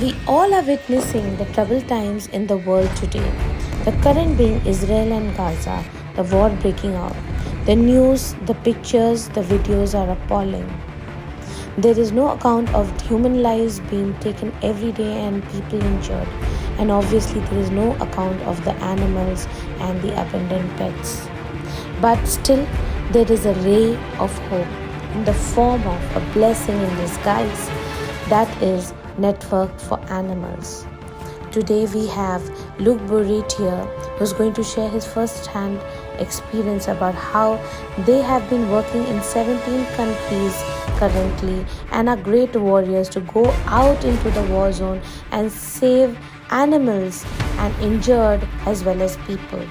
We all are witnessing the troubled times in the world today. The current being Israel and Gaza, the war breaking out. The news, the pictures, the videos are appalling. There is no account of human lives being taken every day and people injured. And obviously, there is no account of the animals and the abandoned pets. But still, there is a ray of hope in the form of a blessing in disguise, that is Network for Animals. Today we have Luke Burrit here, who's going to share his first-hand experience about how they have been working in 17 countries currently and are great warriors to go out into the war zone and save animals and injured as well as people.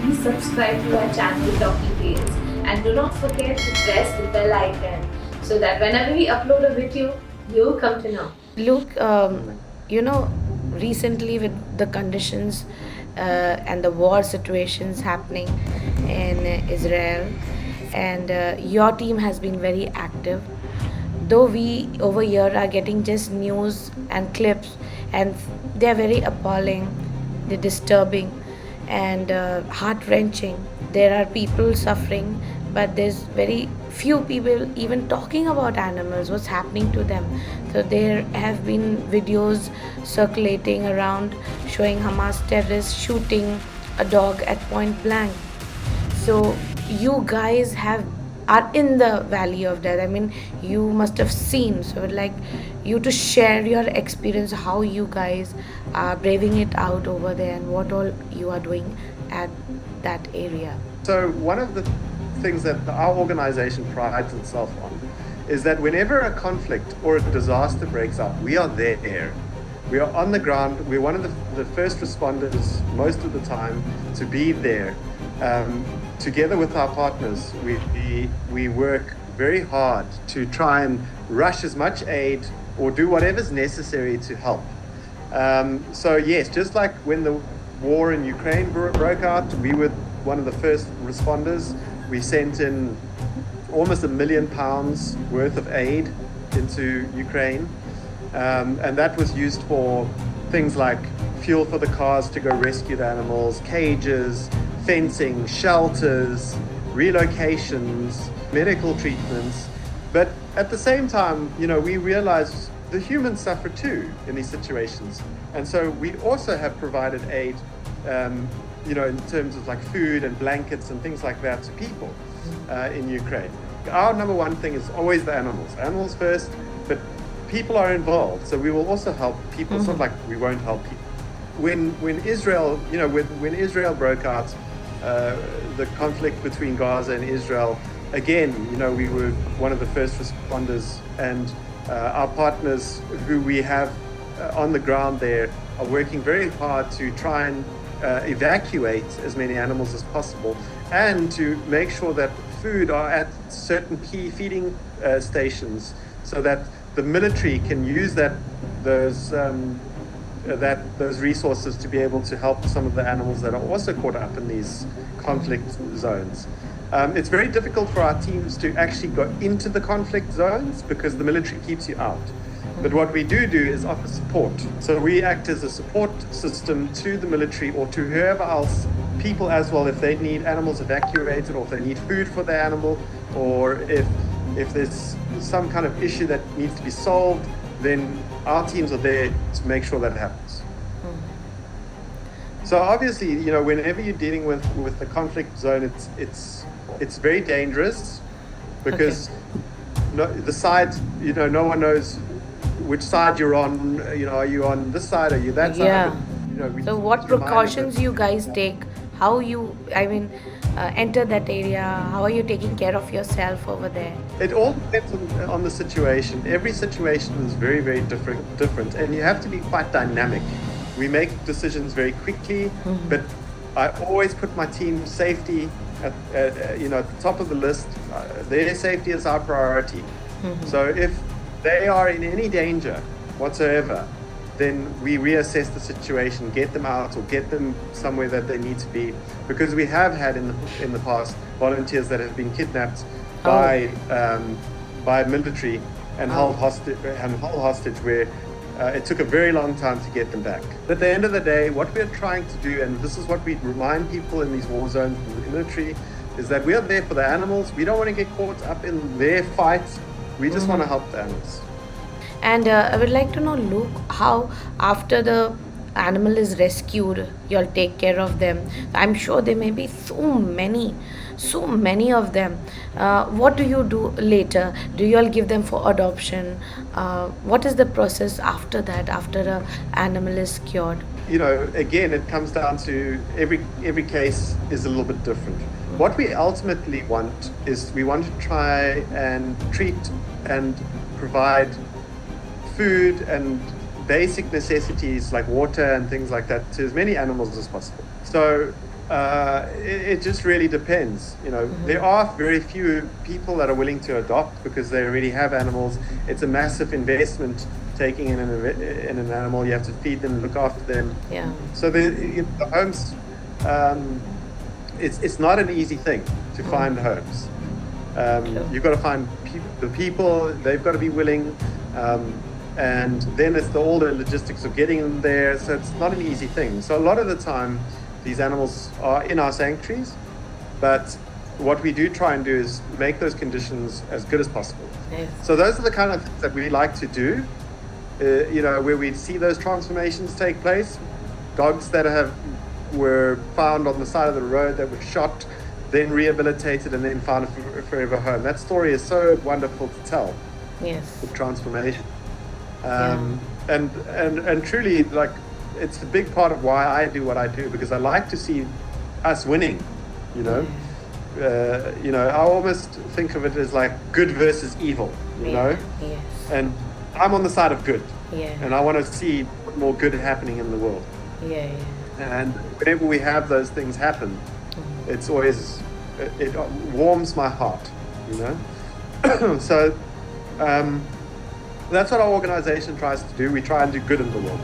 Please subscribe to our channel Talkie Tales and do not forget to press the bell icon so that whenever we upload a video, you'll come to know. Luke, recently with the conditions and the war situations happening in Israel, and your team has been very active. Though we over here are getting just news and clips, and they're very appalling, they're disturbing, and heart wrenching. There are people suffering, but there's very few people even talking about animals, what's happening to them. So there have been videos circulating around showing Hamas terrorists shooting a dog at point blank. So you guys are in the valley of death. I mean, you must have seen. So I'd like you to share your experience, how you guys are braving it out over there and what all you are doing at that area. So one of the things that our organization prides itself on is that whenever a conflict or a disaster breaks out, we are there. We are on the ground. We're one of the first responders most of the time to be there. Together with our partners, we work very hard to try and rush as much aid or do whatever's necessary to help. So yes, just like when the war in Ukraine broke out, we were one of the first responders. We sent in almost £1 million worth of aid into Ukraine. And that was used for things like fuel for the cars to go rescue the animals, cages, fencing, shelters, relocations, medical treatments. But at the same time, we realized the humans suffer too in these situations. And so we also have provided aid, in terms of like food and blankets and things like that to people in Ukraine. Our number one thing is always the animals. Animals first, but people are involved. So we will also help people. It's not like we won't help people. When Israel, when Israel broke out, the conflict between Gaza and Israel, again, we were one of the first responders, and our partners who we have on the ground there are working very hard to try and evacuate as many animals as possible and to make sure that food are at certain key feeding stations so that the military can use those resources to be able to help some of the animals that are also caught up in these conflict zones. It's very difficult for our teams to actually go into the conflict zones because the military keeps you out. But what we do is offer support. So we act as a support system to the military or to whoever else, people as well, if they need animals evacuated or if they need food for the animal, or if there's some kind of issue that needs to be solved, then our teams are there to make sure that happens. So obviously, whenever you're dealing with the conflict zone, it's very dangerous because the side, no one knows which side you're on. Are you on this side? Are you that side? Yeah. So what precautions you guys take? How you, enter that area? How are you taking care of yourself over there? It all depends on the situation. Every situation is very, very different, and you have to be quite dynamic. We make decisions very quickly, but I always put my team's safety at the top of the list. Their safety is our priority. So if they are in any danger whatsoever, then we reassess the situation, get them out or get them somewhere that they need to be. Because we have had in the past volunteers that have been kidnapped by military and Oh. held hostage where it took a very long time to get them back. At the end of the day, what we're trying to do, and this is what we remind people in these war zones in the military, is that we are there for the animals. We don't want to get caught up in their fights. We just want to help the animals. And I would like to know, Luke, how after the animal is rescued, you'll take care of them. I'm sure there may be so many of them. What do you do later? Do you all give them for adoption? What is the process after that, after a animal is cured? You know, again, it comes down to every case is a little bit different. What we ultimately want is we want to try and treat and provide food and basic necessities like water and things like that to as many animals as possible. So it just really depends. You know, there are very few people that are willing to adopt because they already have animals. It's a massive investment taking in an animal. You have to feed them, look after them. Yeah. So the homes, it's not an easy thing to find homes. Sure. You've got to find the people. They've got to be willing. And then it's all the logistics of getting them there. So it's not an easy thing. So a lot of the time, these animals are in our sanctuaries, but what we do try and do is make those conditions as good as possible. Yes. So those are the kind of things that we like to do, you know, where we see those transformations take place. Dogs that were found on the side of the road that were shot, then rehabilitated, and then found a forever home. That story is so wonderful to tell, Yes. the transformation. And truly, like, it's a big part of why I do what I do, because I like to see us winning, you know. You know, I almost think of it as like good versus evil, you know. Yes. And I'm on the side of good, Yeah. and I want to see more good happening in the world. Yeah. And whenever we have those things happen, it's always, it warms my heart, you know. So that's what our organization tries to do. We try and do good in the world.